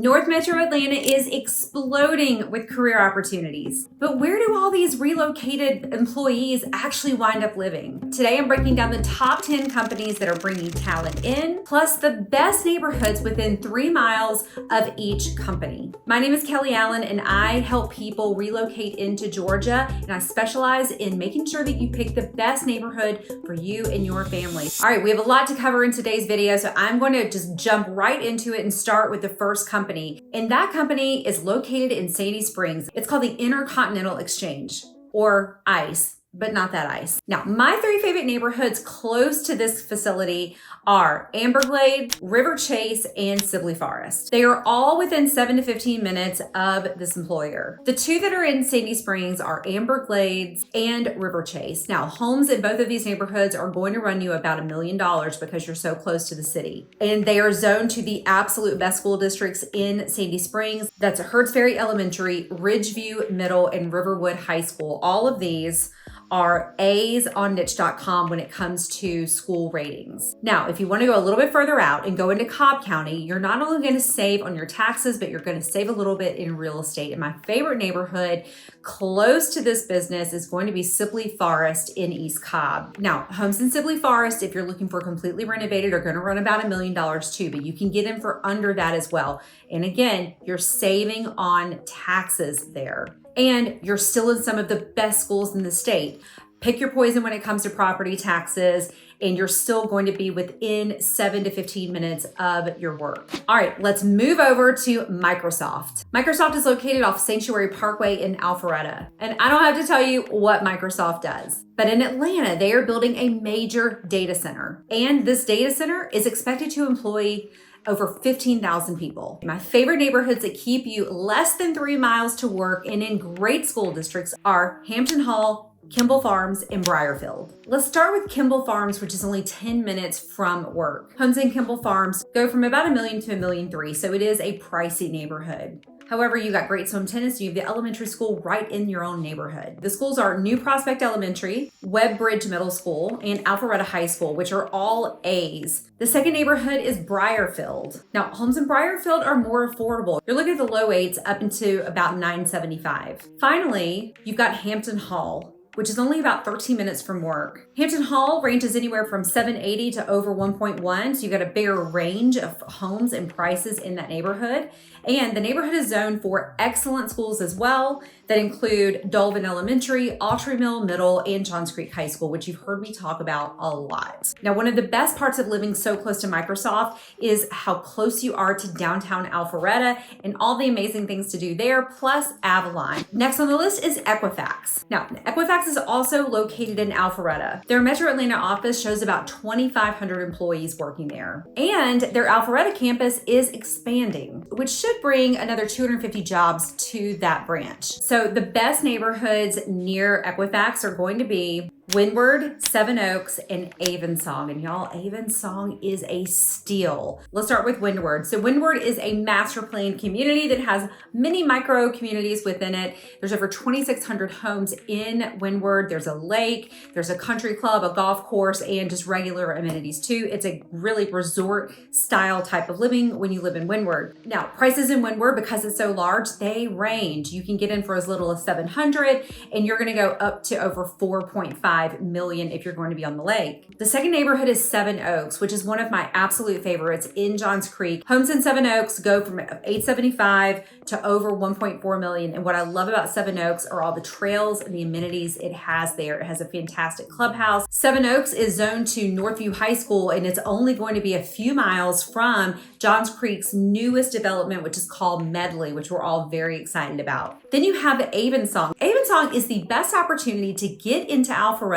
North Metro Atlanta is exploding with career opportunities. But where do all these relocated employees actually wind up living? Today I'm breaking down the top 10 companies that are bringing talent in, plus the best neighborhoods within 3 miles of each company. My name is Kelly Allen and I help people relocate into Georgia, and I specialize in making sure that you pick the best neighborhood for you and your family. All right, we have a lot to cover in today's video, so I'm going to just jump right into it and start with the first company. And that company is located in Sandy Springs. It's called the Intercontinental Exchange, or ICE. But not that ICE. Now, my 3 favorite neighborhoods close to this facility are Amberglade, River Chase, and Sibley Forest. They are all within 7 to 15 minutes of this employer. The 2 that are in Sandy Springs are Amberglades and River Chase. Now, homes in both of these neighborhoods are going to run you about $1 million because you're so close to the city. And they are zoned to the absolute best school districts in Sandy Springs. That's Hertz Ferry Elementary, Ridgeview Middle, and Riverwood High School. All of these are A's on niche.com when it comes to school ratings. Now, if you want to go a little bit further out and go into Cobb County, you're not only going to save on your taxes, but you're going to save a little bit in real estate. And my favorite neighborhood close to this business is going to be Sibley Forest in East Cobb. Now, homes in Sibley Forest, if you're looking for completely renovated, are going to run about $1 million too, but you can get in for under that as well. And again, you're saving on taxes there. And you're still in some of the best schools in the state. Pick your poison when it comes to property taxes, and you're still going to be within 7 to 15 minutes of your work. All right, let's move over to Microsoft. Microsoft is located off Sanctuary Parkway in Alpharetta. And I don't have to tell you what Microsoft does. But in Atlanta, they are building a major data center. And this data center is expected to employ over 15,000 people. My favorite neighborhoods that keep you less than 3 miles to work and in great school districts are Hampton Hall, Kimball Farms, and Briarfield. Let's start with Kimball Farms, which is only 10 minutes from work. Homes in Kimball Farms go from about $1 million to $1.3 million, so it is a pricey neighborhood. However, you got great swim tennis, you have the elementary school right in your own neighborhood. The schools are New Prospect Elementary, Webbridge Middle School, and Alpharetta High School, which are all A's. The second neighborhood is Briarfield. Now, homes in Briarfield are more affordable. You're looking at the low 8s up into about $975. Finally, you've got Hampton Hall, which is only about 13 minutes from work. Hampton Hall ranges anywhere from $780 to over $1.1, so you've got a bigger range of homes and prices in that neighborhood. And the neighborhood is zoned for excellent schools as well that include Dolvin Elementary, Autry Mill Middle, and Johns Creek High School, which you've heard me talk about a lot. Now, one of the best parts of living so close to Microsoft is how close you are to downtown Alpharetta and all the amazing things to do there, plus Avalon. Next on the list is Equifax. Now, Equifax is also located in Alpharetta. Their Metro Atlanta office shows about 2,500 employees working there. And their Alpharetta campus is expanding, which should bring another 250 jobs to that branch. So the best neighborhoods near Equifax are going to be Windward, Seven Oaks, and Avonsong. And y'all, Avonsong is a steal. Let's start with Windward. So Windward is a master planned community that has many micro communities within it. There's over 2,600 homes in Windward. There's a lake, there's a country club, a golf course, and just regular amenities too. It's a really resort style type of living when you live in Windward. Now, prices in Windward, because it's so large, they range. You can get in for as little as $700, and you're gonna go up to over $4.5 million if you're going to be on the lake. The second neighborhood is Seven Oaks, which is one of my absolute favorites in Johns Creek. Homes in Seven Oaks go from $875 to over $1.4 million. And what I love about Seven Oaks are all the trails and the amenities it has there. It has a fantastic clubhouse. Seven Oaks is zoned to Northview High School, and it's only going to be a few miles from Johns Creek's newest development, which is called Medley, which we're all very excited about. Then you have Avonsong. Avonsong is the best opportunity to get into Alpharetta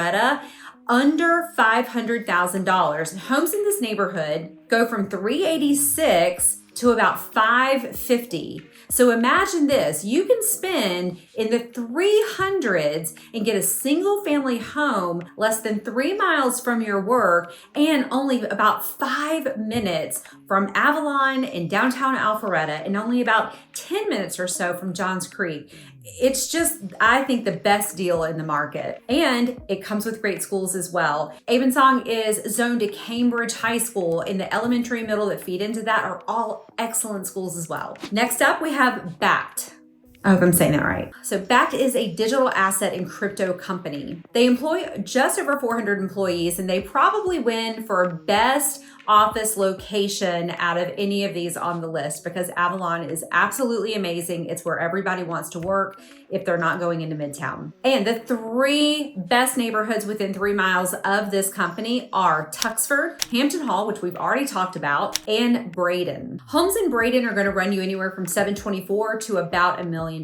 under $500,000. Homes in this neighborhood go from $386 to about $550. So imagine this, you can spend in the 300s and get a single family home less than 3 miles from your work and only about 5 minutes from Avalon and downtown Alpharetta and only about 10 minutes or so from Johns Creek. It's just, I think, the best deal in the market. And it comes with great schools as well. Avonsong is zoned to Cambridge High School, and the elementary and middle that feed into that are all excellent schools as well. Next up, we have Bakkt. I hope I'm saying that right. So Bakkt is a digital asset and crypto company. They employ just over 400 employees, and they probably win for best office location out of any of these on the list because Avalon is absolutely amazing. It's where everybody wants to work if they're not going into Midtown. And the three best neighborhoods within 3 miles of this company are Tuxford, Hampton Hall, which we've already talked about, and Braden. Homes in Braden are going to run you anywhere from $724,000 to about $1 million.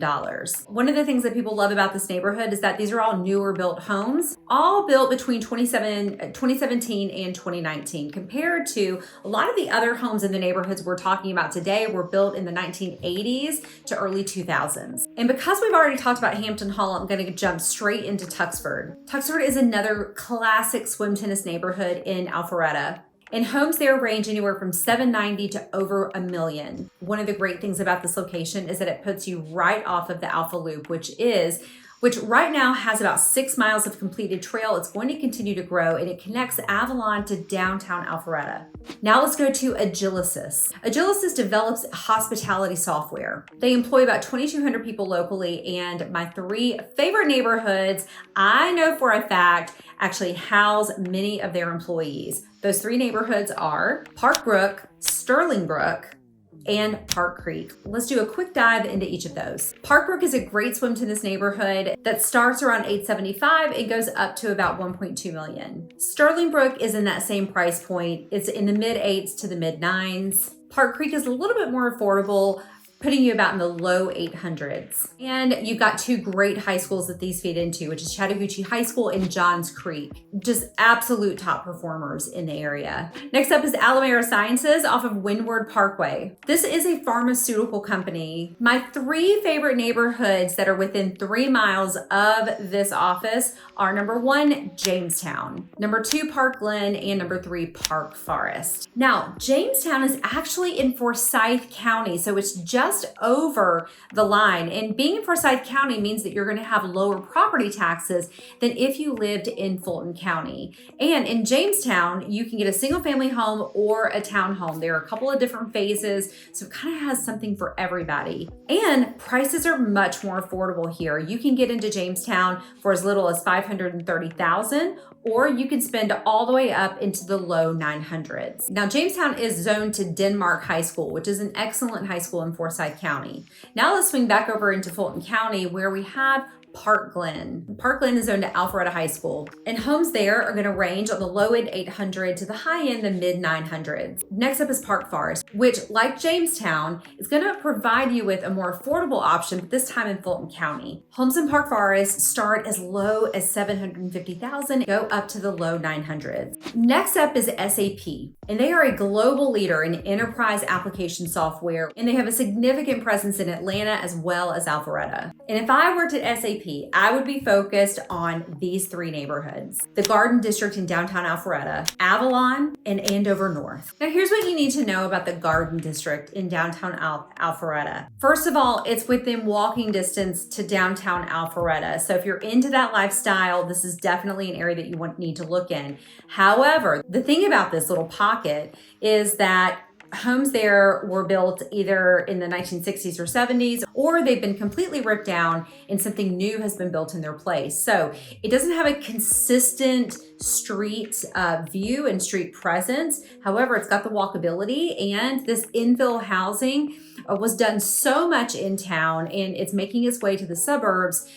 One of the things that people love about this neighborhood is that these are all newer built homes, all built between 2017 and 2019, compared to a lot of the other homes in the neighborhoods we're talking about today were built in the 1980s to early 2000s. And because we've already talked about Hampton Hall, I'm going to jump straight into Tuxford. Tuxford is another classic swim tennis neighborhood in Alpharetta. And homes there range anywhere from $790,000 to over $1 million. One of the great things about this location is that it puts you right off of the Alpha Loop, which right now has about 6 miles of completed trail. It's going to continue to grow, and it connects Avalon to downtown Alpharetta. Now let's go to Agilysys. Agilysys develops hospitality software. They employ about 2,200 people locally, and my three favorite neighborhoods, I know for a fact, actually house many of their employees. Those three neighborhoods are Park Brook, Sterling Brook, and Park Creek. Let's do a quick dive into each of those. Park Brook is a great swim tennis neighborhood that starts around $875 and goes up to about $1.2 million. Sterling Brook is in that same price point. It's in the mid 8s to the mid 9s. Park Creek is a little bit more affordable, putting you about in the low 800s. And you've got two great high schools that these feed into, which is Chattahoochee High School and Johns Creek. Just absolute top performers in the area. Next up is Alimera Sciences off of Windward Parkway. This is a pharmaceutical company. My three favorite neighborhoods that are within 3 miles of this office are number 1, Jamestown, number 2, Park Glen, and number 3, Park Forest. Now, Jamestown is actually in Forsyth County, so it's just over the line. And being in Forsyth County means that you're going to have lower property taxes than if you lived in Fulton County. And in Jamestown, you can get a single family home or a townhome. There are a couple of different phases, so it kind of has something for everybody. And prices are much more affordable here. You can get into Jamestown for as little as $530,000, or you can spend all the way up into the low 900s. Now, Jamestown is zoned to Denmark High School, which is an excellent high school in Forsyth County. Now let's swing back over into Fulton County, where we have Park Glen. Park Glen is zoned to Alpharetta High School, and homes there are going to range on the low end 800 to the high end the mid 900s. Next up is Park Forest, which, like Jamestown, is going to provide you with a more affordable option, but this time in Fulton County. Homes in Park Forest start as low as $750,000, go up to the low 900s. Next up is SAP, and they are a global leader in enterprise application software, and they have a significant presence in Atlanta as well as Alpharetta. And if I worked at SAP, I would be focused on these three neighborhoods: the Garden District in downtown Alpharetta, Avalon, and Andover North. Now, here's what you need to know about the Garden District in downtown Alpharetta. First of all, it's within walking distance to downtown Alpharetta. So if you're into that lifestyle, this is definitely an area that you need to look in. However, the thing about this little pocket is that homes there were built either in the 1960s or 70s, or they've been completely ripped down and something new has been built in their place. So it doesn't have a consistent street view and street presence. However, it's got the walkability, and this infill housing was done so much in town, and it's making its way to the suburbs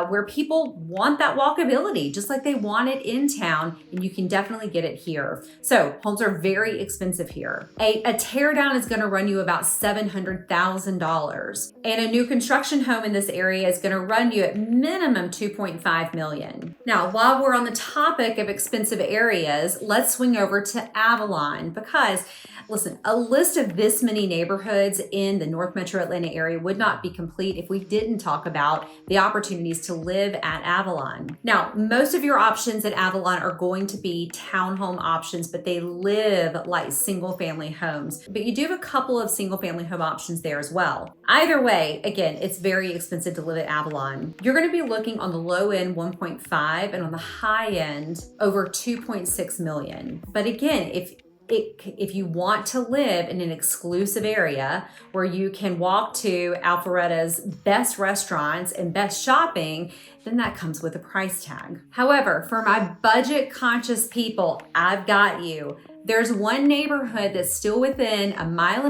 where people want that walkability, just like they want it in town, and you can definitely get it here. So homes are very expensive here. A tear down is going to run you about $700,000, and a new construction home in this area is going to run you at minimum $2.5 million. Now, while we're on the topic of expensive areas, let's swing over to Avalon because, listen, a list of this many neighborhoods in the North Metro Atlanta area would not be complete if we didn't talk about the opportunities to live at Avalon. Now, most of your options at Avalon are going to be townhome options, but they live like single family homes. But you do have a couple of single family home options there as well. Either way, again, it's very expensive to live at Avalon. You're going to be looking on the low end 1.5 and on the high end over 2.6 million. But again, if you want to live in an exclusive area where you can walk to Alpharetta's best restaurants and best shopping, then that comes with a price tag. However, for my budget conscious people, I've got you. There's one neighborhood that's still within 1.5 miles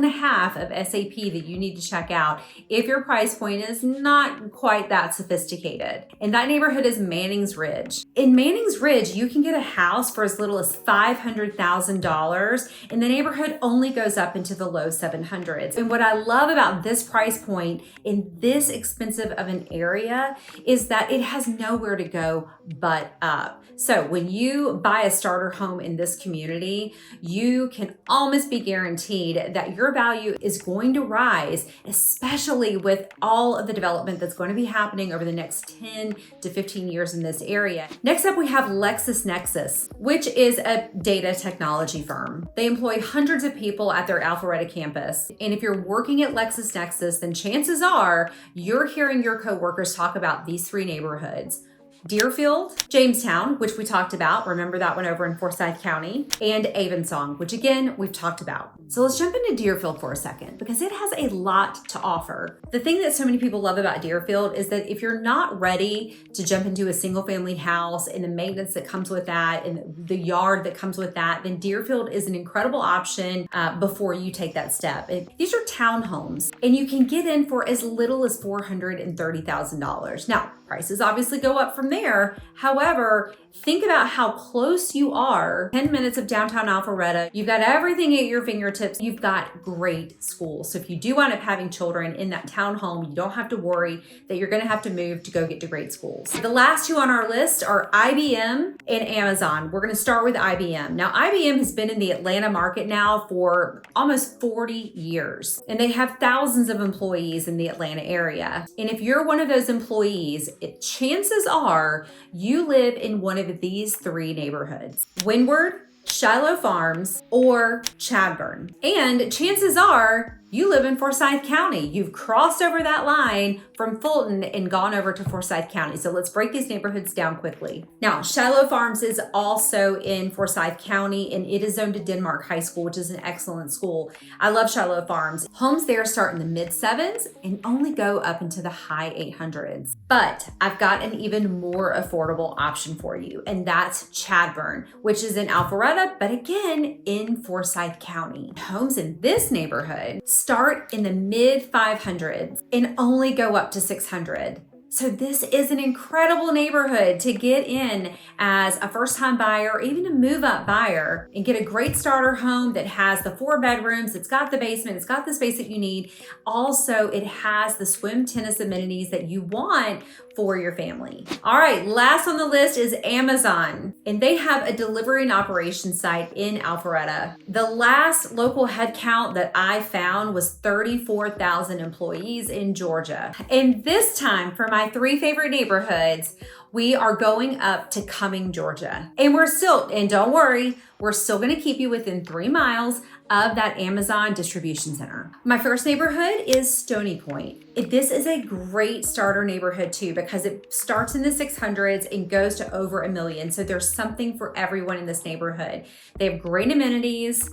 of SAP that you need to check out if your price point is not quite that sophisticated. And that neighborhood is Manning's Ridge. In Manning's Ridge, you can get a house for as little as $500,000, and the neighborhood only goes up into the low 700s. And what I love about this price point in this expensive of an area is that it has nowhere to go but up. So when you buy a starter home in this community, you can almost be guaranteed that your value is going to rise, especially with all of the development that's going to be happening over the next 10 to 15 years in this area. Next up, we have LexisNexis, which is a data technology firm. They employ hundreds of people at their Alpharetta campus. And if you're working at LexisNexis, then chances are you're hearing your coworkers talk about these three neighborhoods: Deerfield, Jamestown, which we talked about, remember that one over in Forsyth County, and Avonsong, which again, we've talked about. So let's jump into Deerfield for a second because it has a lot to offer. The thing that so many people love about Deerfield is that if you're not ready to jump into a single family house and the maintenance that comes with that and the yard that comes with that, then Deerfield is an incredible option before you take that step. These are townhomes and you can get in for as little as $430,000. Now, prices obviously go up from there. However, think about how close you are. 10 minutes of downtown Alpharetta. You've got everything at your fingertips. You've got great schools. So if you do wind up having children in that townhome, you don't have to worry that you're going to have to move to go get to great schools. The last two on our list are IBM and Amazon. We're going to start with IBM. Now, IBM has been in the Atlanta market now for almost 40 years, and they have thousands of employees in the Atlanta area. And if you're one of those employees, chances are you live in one of these three neighborhoods: Windward, Shiloh Farms, or Chadburn. And chances are you live in Forsyth County. You've crossed over that line from Fulton and gone over to Forsyth County. So let's break these neighborhoods down quickly. Now, Shiloh Farms is also in Forsyth County, and it is zoned to Denmark High School, which is an excellent school. I love Shiloh Farms. Homes there start in the mid 7s and only go up into the high 800s. But I've got an even more affordable option for you, and that's Chadburn, which is in Alpharetta, but again, in Forsyth County. Homes in this neighborhood start in the mid 500s and only go up to 600. So this is an incredible neighborhood to get in as a first-time buyer or even a move-up buyer and get a great starter home that has the 4 bedrooms, it's got the basement, it's got the space that you need. Also, it has the swim tennis amenities that you want for your family. All right, last on the list is Amazon, and they have a delivery and operations site in Alpharetta. The last local headcount that I found was 34,000 employees in Georgia. And this time, for my 3 favorite neighborhoods, we are going up to Cumming, Georgia. And don't worry, we're still gonna keep you within 3 miles of that Amazon distribution center. My first neighborhood is Stony Point. This is a great starter neighborhood too, because it starts in the 600s and goes to over $1 million. So there's something for everyone in this neighborhood. They have great amenities.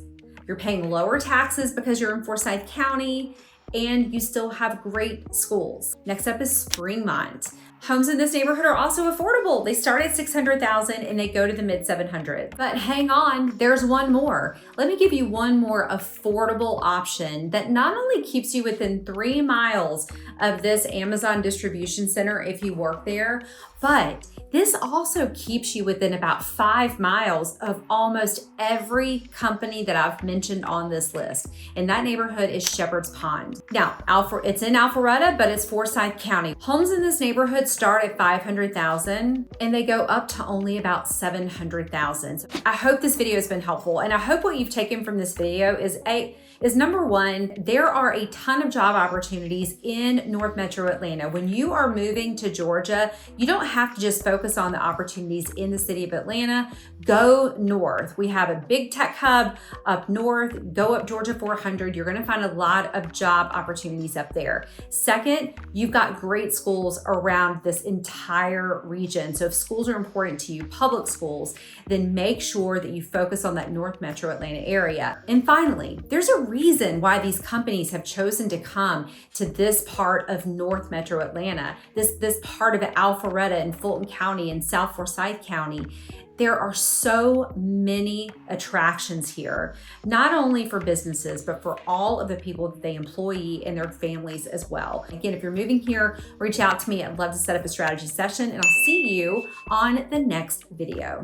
You're paying lower taxes because you're in Forsyth County, and you still have great schools. Next up is Springmont. Homes in this neighborhood are also affordable. They start at $600,000 and they go to the mid 700s. But hang on, there's one more. Let me give you one more affordable option that not only keeps you within 3 miles of this Amazon distribution center if you work there, but this also keeps you within about 5 miles of almost every company that I've mentioned on this list. And that neighborhood is Shepherd's Pond. Now, it's in Alpharetta, but it's Forsyth County. Homes in this neighborhood start at 500,000 and they go up to only about 700,000. I hope this video has been helpful, and I hope what you've taken from this video is number one, there are a ton of job opportunities in North Metro Atlanta. When you are moving to Georgia, you don't have to just focus on the opportunities in the city of Atlanta. Go north. We have a big tech hub up north. Go up Georgia 400. You're going to find a lot of job opportunities up there. Second, you've got great schools around this entire region. So if schools are important to you, public schools, then make sure that you focus on that North Metro Atlanta area. And finally, there's a reason why these companies have chosen to come to this part of North Metro Atlanta, this part of Alpharetta and Fulton County and South Forsyth County. There are so many attractions here, not only for businesses, but for all of the people that they employ and their families as well. Again, if you're moving here, reach out to me. I'd love to set up a strategy session, and I'll see you on the next video.